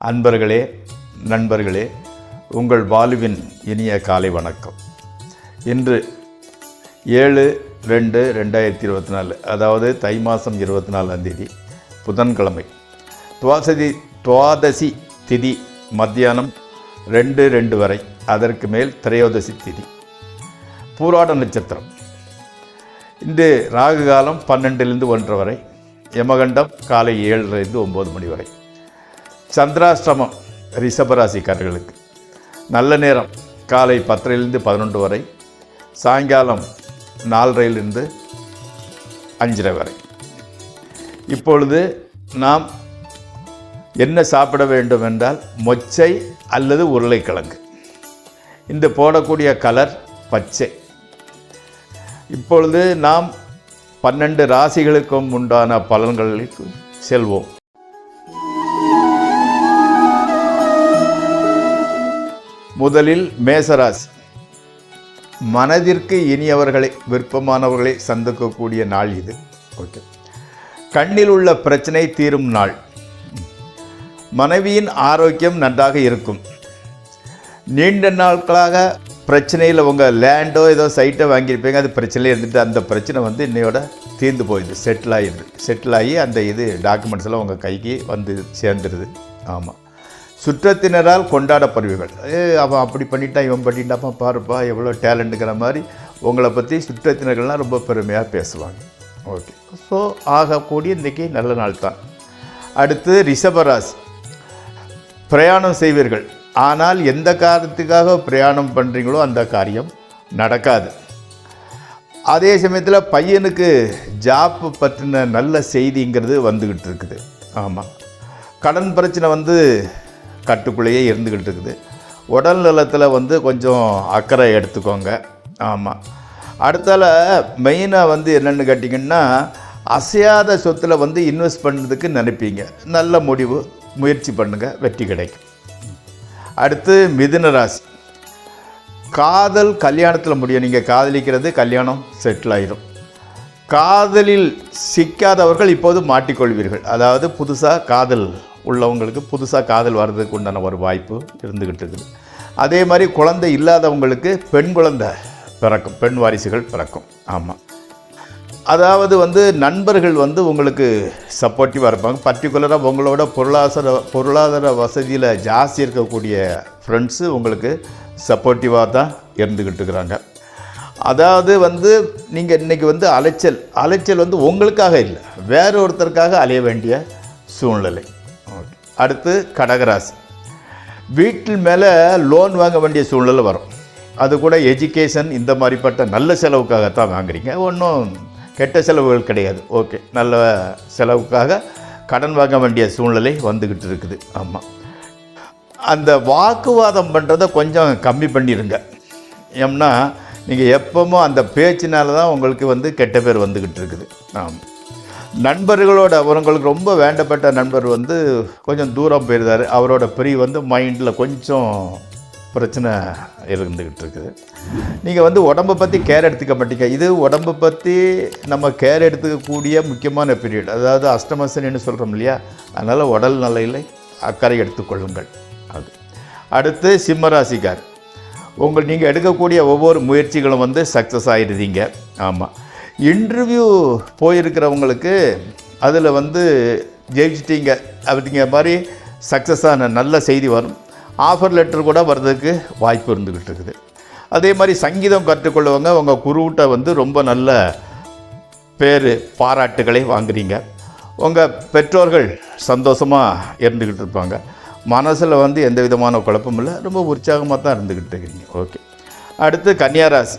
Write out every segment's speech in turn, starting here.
அன்பர்களே, நண்பர்களே, உங்கள் பாலுவின் இனிய காலை வணக்கம். இன்று 7/2/2024, அதாவது தை மாதம் 24ஆம் தேதி புதன்கிழமை. துவாதசி திதி மத்தியானம் 2 வரை, அதற்கு மேல் திரையோதசி திதி. பூராட நட்சத்திரம். இந்த ராகு காலம் 12லிருந்து 1 வரை, யமகண்டம் காலை 7லிருந்து 9 மணி வரை. சந்திராஷ்டமம் ரிஷபராசிக்காரர்களுக்கு நல்ல நேரம் காலை 10லிருந்து 11 வரை, சாயங்காலம் 4லிருந்து 5 வரை. இப்பொழுது நாம் என்ன சாப்பிட வேண்டும் என்றால் மொச்சை அல்லது உருளைக்கிழங்கு. இந்த போடக்கூடிய கலர் பச்சை. இப்பொழுது நாம் 12 ராசிகளுக்கும் உண்டான பலன்களுக்கு செல்வோம். முதலில் மேசராசி. மனதிற்கு இனியவர்களை, விருப்பமானவர்களை சந்திக்கக்கூடிய நாள் இது. ஓகே. கண்ணில் உள்ள பிரச்சனை தீரும் நாள். மனைவியின் ஆரோக்கியம் நன்றாக இருக்கும். நீண்ட நாட்களாக பிரச்சனையில் உங்கள் லேண்டோ ஏதோ சைட்டோ வாங்கியிருப்பீங்க, அது பிரச்சனையில் இருந்துட்டு அந்த பிரச்சனை இன்னையோட தீர்ந்து போயிடுது, செட்டில் ஆகி அந்த டாக்குமெண்ட்ஸ் எல்லாம் உங்கள் கைக்கு வந்து சேர்ந்துருது. ஆமாம். சுற்றத்தினரால் கொண்டாடப்படுவீர்கள். அவன் அப்படி பண்ணிட்டான், இவன் பண்ணிட்டாப்பா, பாருப்பா எவ்வளோ டேலண்ட்டுங்கிற மாதிரி உங்களை பற்றி சுற்றத்தினர்கள்லாம் ரொம்ப பெருமையாக பேசுவாங்க. ஓகே. ஸோ ஆகக்கூடிய இன்றைக்கி நல்ல நாள் தான். அடுத்து ரிஷபராசி. பிரயாணம் செய்வீர்கள். ஆனால் எந்த காரணத்துக்காக பிரயாணம் பண்ணுறீங்களோ அந்த காரியம் நடக்காது. அதே சமயத்தில் பையனுக்கு ஜாப் பற்றின நல்ல செய்திங்கிறது வந்துக்கிட்டு இருக்குது. ஆமாம். கடன் பிரச்சனை கட்டுக்குள்ளேயே இருந்துக்கிட்டு இருக்குது. உடல் நலத்தில் கொஞ்சம் அக்கறை எடுத்துக்கோங்க. ஆமாம். அடுத்தால மெயினாக என்னென்னு கேட்டிங்கன்னா, அசையாத சொத்தில் இன்வெஸ்ட் பண்ணுறதுக்கு நினைப்பீங்க. நல்ல முடிவு, முயற்சி பண்ணுங்கள், வெற்றி கிடைக்கும். அடுத்து மிதுன ராசி. காதல் கல்யாணத்தில் முடியும். நீங்கள் காதலிக்கிறது கல்யாணம் செட்டில் ஆயிடும். காதலில் சிக்காதவர்கள் இப்போது மாட்டிக்கொள்வீர்கள். அதாவது புதுசாக காதல் உள்ளவங்களுக்கு புதுசாக காதல் வர்றதுக்கு உண்டான ஒரு வாய்ப்பு இருந்துக்கிட்டு இருக்குது. அதே மாதிரி குழந்தை இல்லாதவங்களுக்கு பெண் குழந்தை பிறக்கும், பெண் வாரிசுகள் பிறக்கும். ஆமாம். அதாவது நண்பர்கள் உங்களுக்கு சப்போர்ட்டிவாக இருப்பாங்க. பர்டிகுலராக உங்களோட பொருளாதார வசதியில் ஜாஸ்தி இருக்கக்கூடிய ஃப்ரெண்ட்ஸு உங்களுக்கு சப்போர்ட்டிவாக தான் இருந்துக்கிட்டு இருக்கிறாங்க. அதாவது நீங்கள் இன்றைக்கி அலைச்சல் உங்களுக்காக இல்லை, வேற ஒருத்தருக்காக அலைய வேண்டிய சூழ்நிலை. ஓகே. அடுத்து கடகராசி. வீட்டில் மேலே லோன் வாங்க வேண்டிய சூழ்நிலை வரும். அது கூட எஜுகேஷன் இந்த மாதிரிப்பட்ட நல்ல செலவுக்காகத்தான் வாங்குறீங்க. ஒன்றும் கெட்ட செலவுகள் கிடையாது. ஓகே. நல்ல செலவுக்காக கடன் வாங்க வேண்டிய சூழ்நிலை வந்துக்கிட்டு இருக்குது. ஆமாம். அந்த வாக்குவாதம் பண்ணுறதை கொஞ்சம் கம்மி பண்ணிடுங்க. ஏன்னா நீங்கள் எப்பவும் அந்த பேச்சினால தான் உங்களுக்கு கெட்ட பேர் வந்துக்கிட்டு இருக்குது. ஆமாம். நண்பர்களோட உங்களுக்கு ரொம்ப வேண்டப்பட்ட நண்பர் கொஞ்சம் தூரம் போயிருந்தார். அவரோட பிரிவு மைண்டில் கொஞ்சம் பிரச்சனை இருந்துக்கிட்டு இருக்குது. நீங்கள் உடம்பை பற்றி கேர் எடுத்துக்க மாட்டீங்க. இது உடம்பை பற்றி நம்ம கேர் எடுத்துக்கக்கூடிய முக்கியமான பீரியட். அதாவது அஷ்டமசனின்னு சொல்கிறோம் இல்லையா, அதனால் உடல் நிலையில் அக்கறை எடுத்துக்கொள்ளுங்கள். அது. அடுத்து சிம்மராசிக்கார். நீங்கள் எடுக்கக்கூடிய ஒவ்வொரு முயற்சிகளும் சக்ஸஸ் ஆகிடுதீங்க. ஆமாம். இன்டர்வியூ போயிருக்கிறவங்களுக்கு அதில் ஜெயிச்சிட்டிங்க அப்படிங்கிற மாதிரி சக்ஸஸான நல்ல செய்தி வரும். ஆஃபர் லெட்டர் கூட வர்றதுக்கு வாய்ப்பு இருந்துக்கிட்டு இருக்குது. அதே மாதிரி சங்கீதம் கற்றுக்கொள்ளுவங்க உங்கள் குருவிட்ட ரொம்ப நல்ல பேர் பாராட்டுகளை வாங்குறீங்க. உங்கள் பெற்றோர்கள் சந்தோஷமாக இருந்துக்கிட்டு இருப்பாங்க. மனசில் எந்த விதமான குழப்பமும் இல்லை, ரொம்ப உற்சாகமாக தான் இருந்துக்கிட்டு இருக்கிறீங்க. ஓகே. அடுத்து கன்னியாராசி.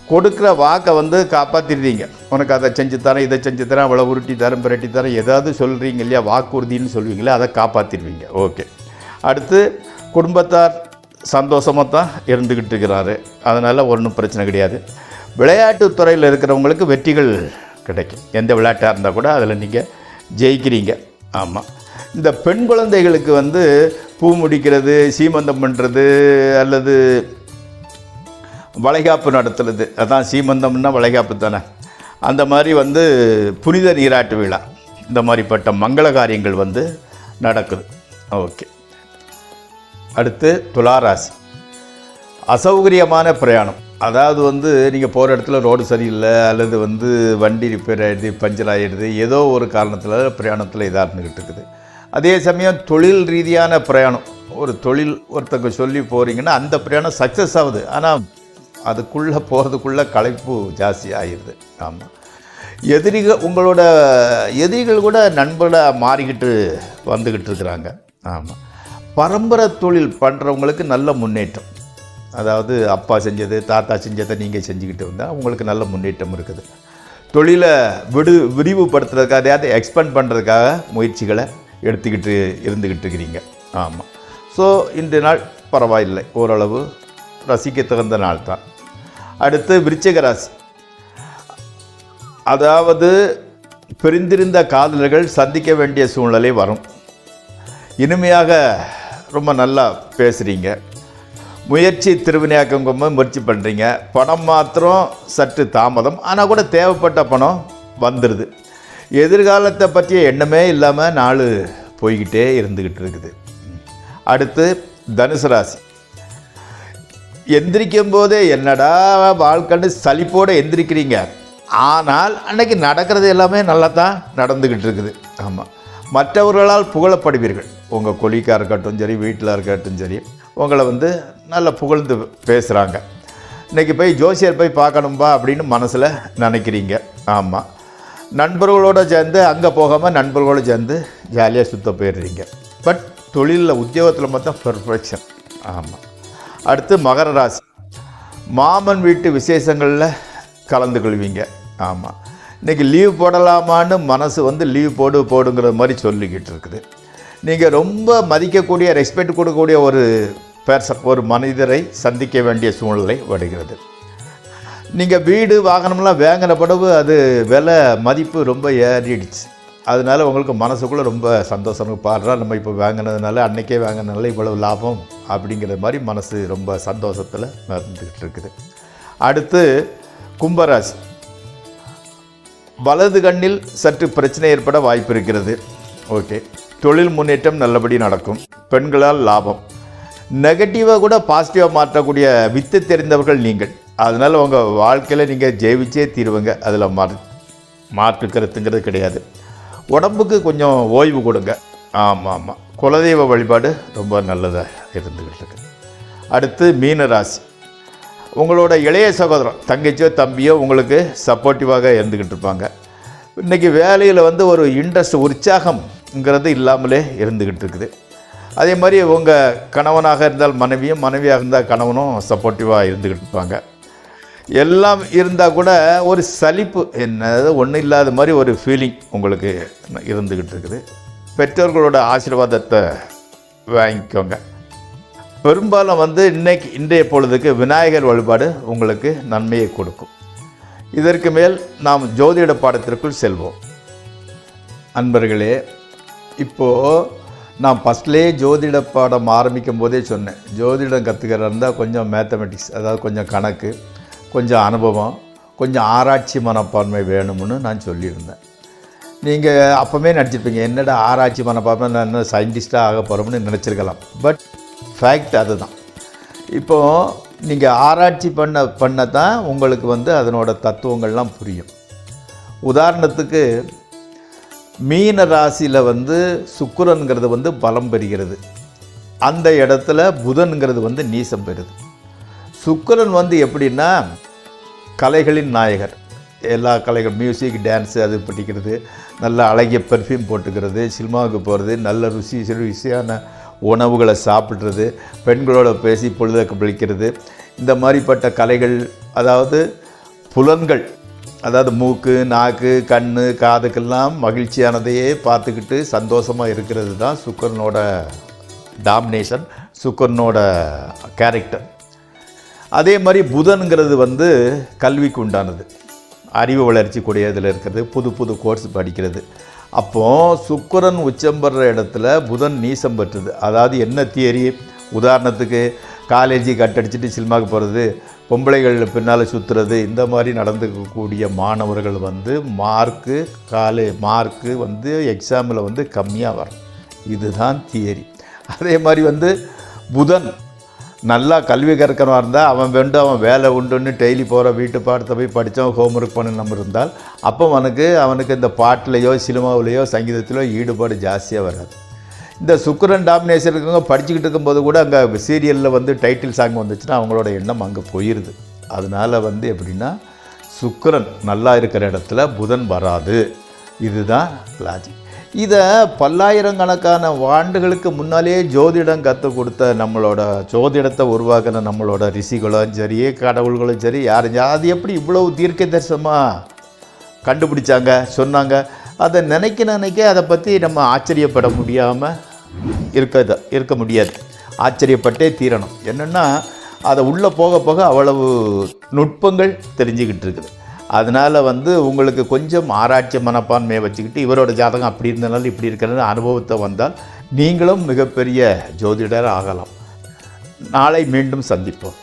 கொடுக்குற வாக்கை காப்பாற்றிடுவீங்க. உனக்கு அதை செஞ்சு தரேன், இதை செஞ்சு தரேன், அவ்வளோ உருட்டி தரேன், பிரட்டி தரேன், ஏதாவது சொல்கிறீங்க இல்லையா, வாக்குறுதின்னு சொல்லுவீங்களே, அதை காப்பாற்றிடுவீங்க. ஓகே. அடுத்து குடும்பத்தார் சந்தோஷமாக தான் இருந்துக்கிட்டு இருக்கிறாரு. அதனால் ஒன்றும் பிரச்சனை கிடையாது. விளையாட்டுத்துறையில் இருக்கிறவங்களுக்கு வெற்றிகள் கிடைக்கும். எந்த விளையாட்டாக இருந்தால் கூட அதில் நீங்கள் ஜெயிக்கிறீங்க. ஆமாம். இந்த பெண் குழந்தைகளுக்கு பூ முடிக்கிறது, சீமந்தம் பண்ணுறது அல்லது வளைகாப்பு நடத்துறது, அதான் சீமந்தம்னா வளைகாப்பு தானே, அந்த மாதிரி புனித நீராட்டு விழா, இந்த மாதிரிப்பட்ட மங்கள காரியங்கள் நடக்குது. ஓகே. அடுத்து துளாராசி. அசௌகரியமான பிரயாணம், அதாவது வந்து நீங்கள் போகிற இடத்துல ரோடு சரியில்லை அல்லது வந்து வண்டி ரிப்பேர் ஆகிடுது, பஞ்சர் ஆகிடுது, ஏதோ ஒரு காரணத்தில் பிரயாணத்தில் இதாக இருந்துக்கிட்டு இருக்குது. அதே சமயம் தொழில் ரீதியான பிரயாணம், ஒரு தொழில் ஒருத்தங்க சொல்லி போகிறீங்கன்னா அந்த பிரயாணம் சக்ஸஸ் ஆகுது, ஆனால் அதுக்குள்ளே போகிறதுக்குள்ளே களைப்பு ஜாஸ்தி ஆகிடுது. ஆமாம், உங்களோட எதிரிகள் கூட நண்பர்களாக மாறிக்கிட்டு வந்துக்கிட்டு இருக்கிறாங்க. ஆமாம், பரம்பரை தொழில் பண்ணுறவங்களுக்கு நல்ல முன்னேற்றம், அதாவது அப்பா செஞ்சது தாத்தா செஞ்சதை நீங்கள் செஞ்சுக்கிட்டு வந்தால் உங்களுக்கு நல்ல முன்னேற்றம் இருக்குது. தொழிலை விரிவுபடுத்துறதுக்காக அதையாவது எக்ஸ்பேண்ட் பண்ணுறதுக்காக முயற்சிகளை எடுத்துக்கிட்டு இருந்துக்கிட்டு இருக்கிறீங்க. ஆமாம், ஸோ இந்த நாள் பரவாயில்லை, ஓரளவு ரசிக்க தகுந்த நாள் தான். அடுத்து விருச்சிக ராசி. அதாவது பிரிந்திருந்த காதலர்கள் சந்திக்க வேண்டிய சூழ்நிலை வரும். இனிமையாக ரொம்ப நல்லா பேசுகிறீங்க, முயற்சி திருவினையாக்கம் முயற்சி பண்ணுறீங்க. பணம் மாத்திரம் சற்று தாமதம், ஆனால் கூட தேவைப்பட்ட பணம் வந்துடுது. எதிர்காலத்தை பற்றிய எண்ணமே இல்லாமல் நாள் போய்கிட்டே இருந்துக்கிட்டு இருக்குது. அடுத்து தனுசு ராசி. எந்திரிக்கும் போதே என்னடா வாழ்க்கைன்னு சலிப்போடு எந்திரிக்கிறீங்க, ஆனால் அன்னைக்கு நடக்கிறது எல்லாமே நல்லா தான் நடந்துக்கிட்டு இருக்குது. ஆமாம், மற்றவர்களால் புகழப்படுவீர்கள். உங்கள் கொலிக்காக இருக்கட்டும் சரி, வீட்டில் இருக்கட்டும் சரி, உங்களை வந்து நல்லா புகழ்ந்து பேசுகிறாங்க. இன்றைக்கி போய் ஜோசியர் போய் பார்க்கணும்பா அப்படின்னு மனசில் நினைக்கிறீங்க. ஆமாம், நண்பர்களோடு சேர்ந்து அங்கே போகாமல் நண்பர்களோடு சேர்ந்து ஜாலியாக சுற்ற போயிடுறீங்க. பட் தொழிலில் உத்தியோகத்தில் மட்டும் பெர்ஃபெக்ஷன். ஆமாம். அடுத்து மகர ராசி. மாமன் வீட்டு விசேஷங்களில் கலந்து கொள்வீங்க. ஆமாம், இன்றைக்கி லீவ் போடலாமான்னு மனசு வந்து லீவ் போடுங்கிற மாதிரி சொல்லிக்கிட்டு இருக்குது. நீங்கள் ரொம்ப மதிக்கக்கூடிய ரெஸ்பெக்ட் கொடுக்கக்கூடிய ஒரு மனிதரை சந்திக்க வேண்டிய சூழ்நிலை வருகிறது. நீங்கள் வீடு வாகனம்லாம் வாங்கின பிறகு அது விலை மதிப்பு ரொம்ப ஏறிடுச்சு, அதனால் உங்களுக்கு மனசுக்குள்ளே ரொம்ப சந்தோஷம். பாடுறா நம்ம இப்போ வாங்கினதுனால, அன்றைக்கே வாங்கினதுனால இவ்வளவு லாபம் அப்படிங்கிற மாதிரி மனசு ரொம்ப சந்தோஷத்தில் நடந்துக்கிட்டு இருக்குது. அடுத்து கும்பராசி. வலது கண்ணில் சற்று பிரச்சனை ஏற்பட வாய்ப்பு இருக்கிறது. ஓகே, தொழில் முன்னேற்றம் நல்லபடி நடக்கும். பெண்களால் லாபம். நெகட்டிவாக கூட பாசிட்டிவாக மாற்றக்கூடிய வித்து தெரிந்தவர்கள் நீங்கள், அதனால் உங்கள் வாழ்க்கையில் நீங்கள் ஜெயிச்சே தீருவங்க, அதில் மாற்று கருத்துங்கிறது கிடையாது. உடம்புக்கு கொஞ்சம் ஓய்வு கொடுங்க. ஆமாம், குலதெய்வ வழிபாடு ரொம்ப நல்லதாக இருந்துக்கிட்டு இருக்கு. அடுத்து மீன ராசி. உங்களோட இளைய சகோதரம், தங்கச்சியோ தம்பியோ உங்களுக்கு சப்போர்ட்டிவாக இருந்துக்கிட்டு இருப்பாங்க. இன்றைக்கி வேலையில் வந்து ஒரு இன்ட்ரெஸ்ட், உற்சாகம்ங்கிறது இல்லாமலே இருந்துக்கிட்டு இருக்குது. அதே மாதிரி உங்கள் கணவனாக இருந்தால் மனைவியும், மனைவியாக இருந்தால் கணவனும் சப்போர்ட்டிவாக இருந்துக்கிட்டு இருப்பாங்க. எல்லாம் இருந்தால் கூட ஒரு சலிப்பு, என்னது ஒன்றும் இல்லாத மாதிரி ஒரு ஃபீலிங் உங்களுக்கு இருந்துக்கிட்டு இருக்குது. பெற்றோர்களோட ஆசீர்வாதத்தை வாங்கிக்கோங்க. பெரும்பாலும் வந்து இன்றைய பொழுதுக்கு விநாயகர் வழிபாடு உங்களுக்கு நன்மையை கொடுக்கும். இதற்கு மேல் நாம் ஜோதிட பாடத்திற்குள் செல்வோம். அன்பர்களே, இப்போது நான் ஃபஸ்ட்லேயே ஜோதிட பாடம் ஆரம்பிக்கும் போதே சொன்னேன், ஜோதிடம் கற்றுக்கிறதா இருந்தால் கொஞ்சம் மேத்தமெட்டிக்ஸ், அதாவது கொஞ்சம் கணக்கு, கொஞ்சம் அனுபவம், கொஞ்சம் ஆராய்ச்சி மனப்பான்மை வேணும்னு நான் சொல்லியிருந்தேன். நீங்கள் அப்போவே நினச்சிருப்பீங்க, என்னடா ஆராய்ச்சி மனப்பான்மை, நான் என்ன சயின்டிஸ்டாக ஆக போகிறோம்னு நினச்சிருக்கலாம். பட் ஃபேக்ட் அதுதான். இப்போது நீங்கள் ஆராய்ச்சி பண்ண தான் உங்களுக்கு வந்து அதனோட தத்துவங்கள்லாம் புரியும். உதாரணத்துக்கு மீன ராசியில் வந்து சுக்கிரன்கிறது வந்து பலம் பெறுகிறது, அந்த இடத்துல புதன்கிறது வந்து நீசம் பெறுது. சுக்கிரன் வந்து எப்படின்னா கலைகளின் நாயகர், எல்லா கலைகள், மியூசிக், டான்ஸு அது படிக்கிறது, நல்ல அழகிய பெர்ஃப்யூம் போட்டுக்கிறது, சினிமாவுக்கு போகிறது, நல்ல ருசியான உணவுகளை சாப்பிட்றது, பெண்களோட பேசி பொழுதை கழிக்கிறது, இந்த மாதிரிப்பட்ட கலைகள், அதாவது புலன்கள், அதாவது மூக்கு, நாக்கு, கண், காதுக்கெல்லாம் மகிழ்ச்சியானதையே பார்த்துக்கிட்டு சந்தோஷமாக இருக்கிறது தான் சுக்கிரனோட டாமினேஷன், சுக்கிரனோட கேரக்டர். அதே மாதிரி புதன்கிறது வந்து கல்விக்கு உண்டானது, அறிவு வளர்ச்சி கூடியதில் இருக்கிறது, புது கோர்ஸ் படிக்கிறது. அப்போது சுக்கிரன் உச்சம் பெறுற இடத்துல புதன் நீசம் பெற்றுது. அதாவது என்ன தியரி, உதாரணத்துக்கு காலேஜி கட்டடிச்சிட்டு சினிமாவுக்கு போகிறது, பொம்பளைகள் பின்னால் சுற்றுறது, இந்த மாதிரி நடந்துக்கக்கூடிய மாணவர்கள் வந்து மார்க்கு வந்து எக்ஸாமில் வந்து கம்மியாக வரும். இதுதான் தியரி. அதே மாதிரி வந்து புதன் நல்லா கல்வி கற்கிறவா இருந்தால் அவன் வேலை உண்டுன்னு டெய்லி போகிற வீட்டு பாடத்தை போய் படித்தவன் ஹோம்ஒர்க் பண்ண நம்ம இருந்தால் அப்போ அவனுக்கு இந்த பாட்டிலையோ சினிமாவிலையோ சங்கீதத்திலோ ஈடுபாடு ஜாஸ்தியாக வராது. இந்த சுக்கிரன் டாமினேஷன் இருக்கவங்க படிச்சுக்கிட்டு இருக்கும்போது கூட அங்கே சீரியலில் வந்து டைட்டில் சாங் வந்துச்சுன்னா அவங்களோட எண்ணம் அங்கே போயிடுது. அதனால் எப்படின்னா சுக்கிரன் நல்லா இருக்கிற இடத்துல புதன் வராது. இதுதான் லாஜிக். இதை பல்லாயிரக்கணக்கான ஆண்டுகளுக்கு முன்னாலேயே ஜோதிடம் கற்றுக் கொடுத்த நம்மளோட ஜோதிடத்தை உருவாக்கின நம்மளோட ரிஷிகளும் சரி கடவுள்களும் சரி அது எப்படி இவ்வளவு தீர்க்க தரிசனமாக கண்டுபிடிச்சாங்க சொன்னாங்க. அதை நினைக்க அதை பற்றி நம்ம ஆச்சரியப்பட முடியாமல் இருக்க முடியாது. ஆச்சரியப்பட்டே தீரணும். என்னென்னா அதை உள்ளே போக போக அவ்வளவு நுட்பங்கள் தெரிஞ்சுக்கிட்டு இருக்குது. அதனால் உங்களுக்கு கொஞ்சம் ஆராய்ச்சி மனப்பான்மையை வச்சுக்கிட்டு இவரோட ஜாதகம் அப்படி இருந்தனால இப்படி இருக்கிற அனுபவத்தை வந்தால் நீங்களும் மிகப்பெரிய ஜோதிடர் ஆகலாம். நாளை மீண்டும் சந்திப்போம்.